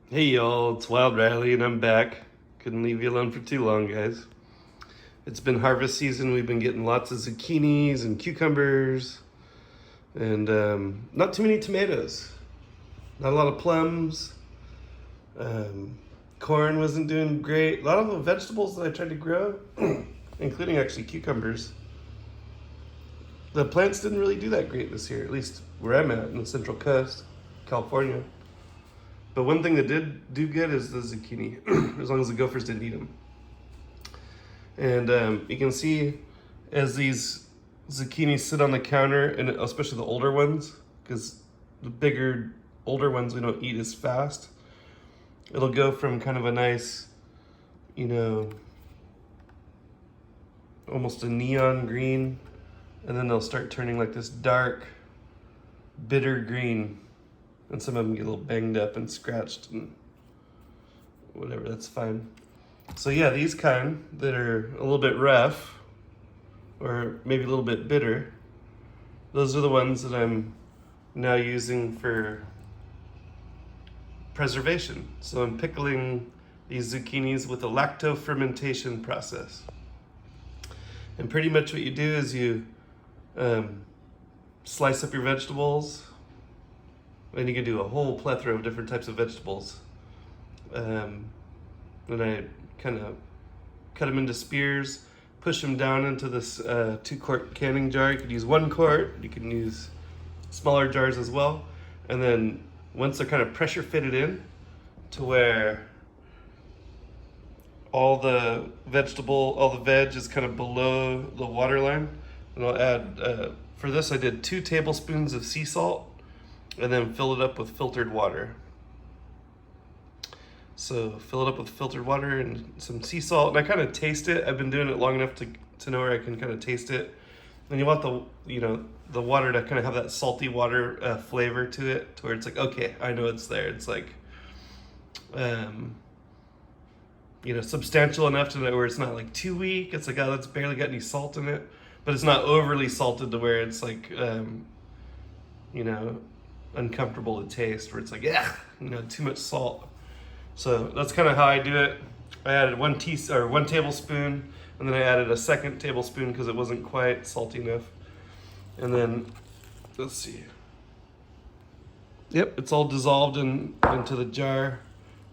Hey y'all, it's Wild Riley and I'm back. Couldn't leave you alone for too long, guys. It's been harvest season. We've been getting lots of zucchinis and cucumbers and not too many tomatoes. Not a lot of plums. Corn wasn't doing great. A lot of the vegetables that I tried to grow, including actually cucumbers, the plants didn't really do that great this year, at least where I'm at in the Central Coast, California. But one thing that did do good is the zucchini, as long as the gophers didn't eat them. And you can see as these zucchinis sit on the counter, and especially the older ones, because the bigger, older ones we don't eat as fast, it'll go from kind of a nice, almost a neon green, and then they'll start turning like this dark, bitter green. And some of them get a little banged up and scratched and whatever, that's fine. So yeah, these kind that are a little bit rough or maybe a little bit bitter, those are the ones that I'm now using for preservation. So I'm pickling these zucchinis with a lacto fermentation process. And pretty much what you do is you slice up your vegetables, and you can do a whole plethora of different types of vegetables. And I kind of cut them into spears, push them down into this 2-quart canning jar. You could use 1 quart, you can use smaller jars as well. And then once they're kind of pressure fitted in to where all the veg is kind of below the water line, and I'll add, for this I did 2 tablespoons of sea salt, and then fill it up with filtered water. So fill it up with filtered water and some sea salt, and I kind of taste it. I've been doing it long enough to know where I can kind of taste it. And you want the water to kind of have that salty water flavor to it, to where it's like, okay, I know it's there. It's like, substantial enough to know where it's not like too weak. It's like, oh, that's barely got any salt in it, but it's not overly salted to where it's like, uncomfortable to taste, where it's like, yeah, too much salt. So that's kind of how I do it. I added 1 tablespoon, and then I added a 2nd tablespoon because it wasn't quite salty enough. And then, let's see. Yep, it's all dissolved into the jar,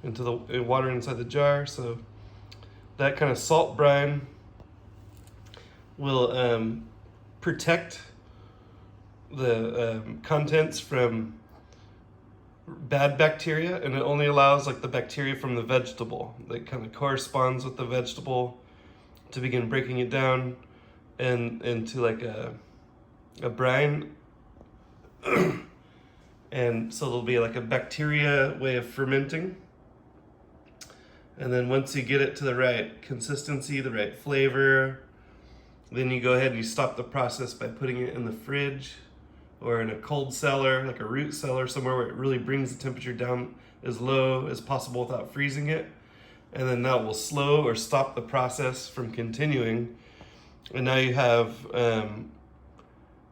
into the water inside the jar. So that kind of salt brine will protect the contents from bad bacteria, and it only allows like the bacteria from the vegetable that kind of corresponds with the vegetable to begin breaking it down and into like a brine. And so there'll be like a bacteria way of fermenting, and then once you get it to the right consistency, the right flavor, then you go ahead and you stop the process by putting it in the fridge or in a cold cellar, like a root cellar, somewhere where it really brings the temperature down as low as possible without freezing it. And then that will slow or stop the process from continuing. And now you have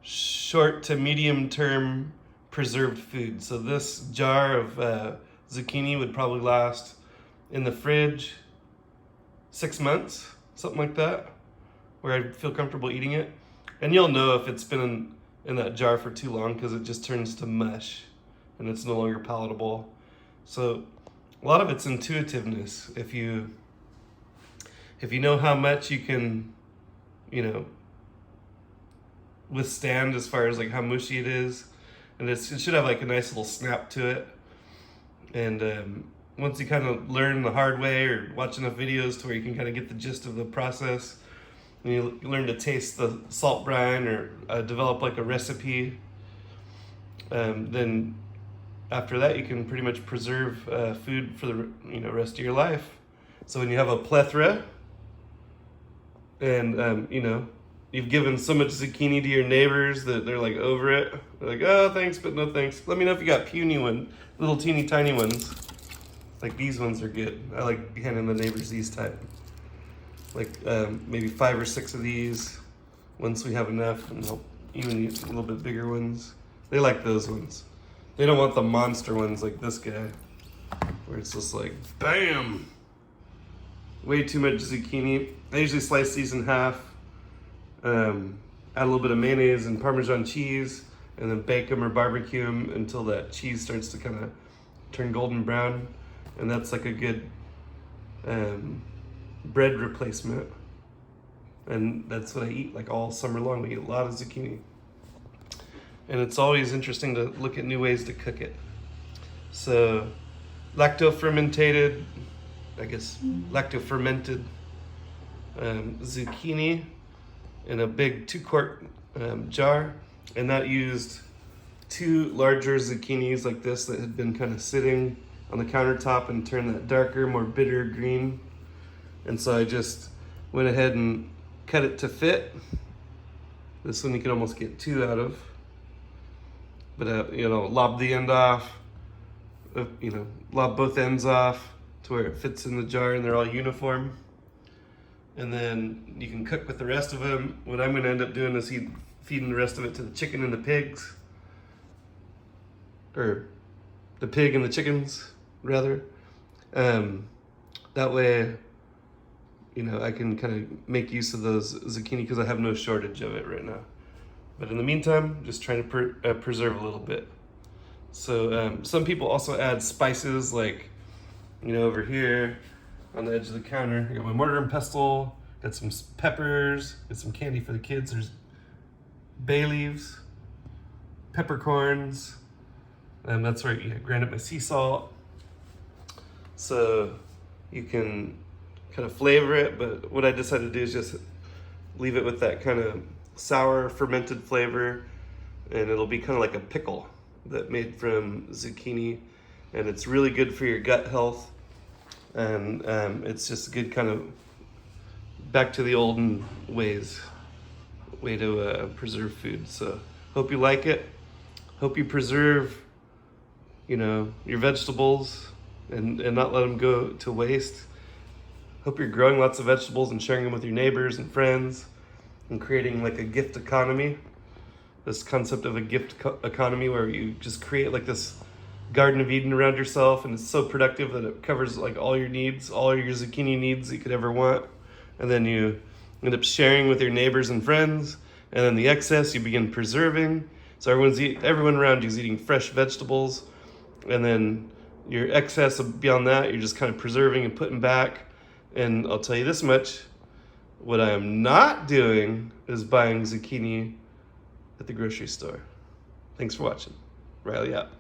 short to medium term preserved food. So this jar of zucchini would probably last in the fridge 6 months, something like that, where I'd feel comfortable eating it. And you'll know if it's been in that jar for too long because it just turns to mush and it's no longer palatable. So a lot of it's intuitiveness. If you know how much you can, withstand as far as like how mushy it is, and it should have like a nice little snap to it. And once you kind of learn the hard way or watch enough videos to where you can kind of get the gist of the process, and you learn to taste the salt brine or develop like a recipe, then after that you can pretty much preserve food for the rest of your life. So when you have a plethora and you've given so much zucchini to your neighbors that they're like over it, they're like, oh, thanks but no thanks. Let me know if you got puny little teeny tiny ones. Like these ones are good. I like handing the neighbors these type. Like maybe 5 or 6 of these once we have enough, and they'll even eat a little bit bigger ones. They like those ones. They don't want the monster ones like this guy. where it's just like, bam! Way too much zucchini. I usually slice these in half, add a little bit of mayonnaise and Parmesan cheese, and then bake them or barbecue them until that cheese starts to kind of turn golden brown. And that's like a good bread replacement. And that's what I eat like all summer long. We eat a lot of zucchini. And it's always interesting to look at new ways to cook it. So lacto fermented zucchini in a big 2-quart jar, and that used 2 larger zucchinis like this that had been kind of sitting on the countertop and turned that darker, more bitter green. And so I just went ahead and cut it to fit. This one you can almost get 2 out of, but lob the end off, lob both ends off to where it fits in the jar and they're all uniform. And then you can cook with the rest of them. What I'm going to end up doing is feeding the rest of it to the chicken and the pigs, or the pig and the chickens rather. That way, I can kind of make use of those zucchini because I have no shortage of it right now. But in the meantime, just trying to preserve a little bit. So some people also add spices, like, over here on the edge of the counter, I got my mortar and pestle, got some peppers, got some candy for the kids. There's bay leaves, peppercorns, and that's where you grind up my sea salt. So you can kind of flavor it, but what I decided to do is just leave it with that kind of sour fermented flavor, and it'll be kind of like a pickle that made from zucchini, and it's really good for your gut health. And it's just a good kind of back to the olden way to preserve food. So hope you like it. Hope you preserve, your vegetables and not let them go to waste. Hope you're growing lots of vegetables and sharing them with your neighbors and friends and creating like a gift economy. This concept of a gift economy where you just create like this Garden of Eden around yourself, and it's so productive that it covers like all your needs, all your zucchini needs that you could ever want. And then you end up sharing with your neighbors and friends, and then the excess you begin preserving. So everyone around you is eating fresh vegetables, and then your excess beyond that, you're just kind of preserving and putting back. And I'll tell you this much, what I am not doing is buying zucchini at the grocery store. Thanks for watching. Riley out.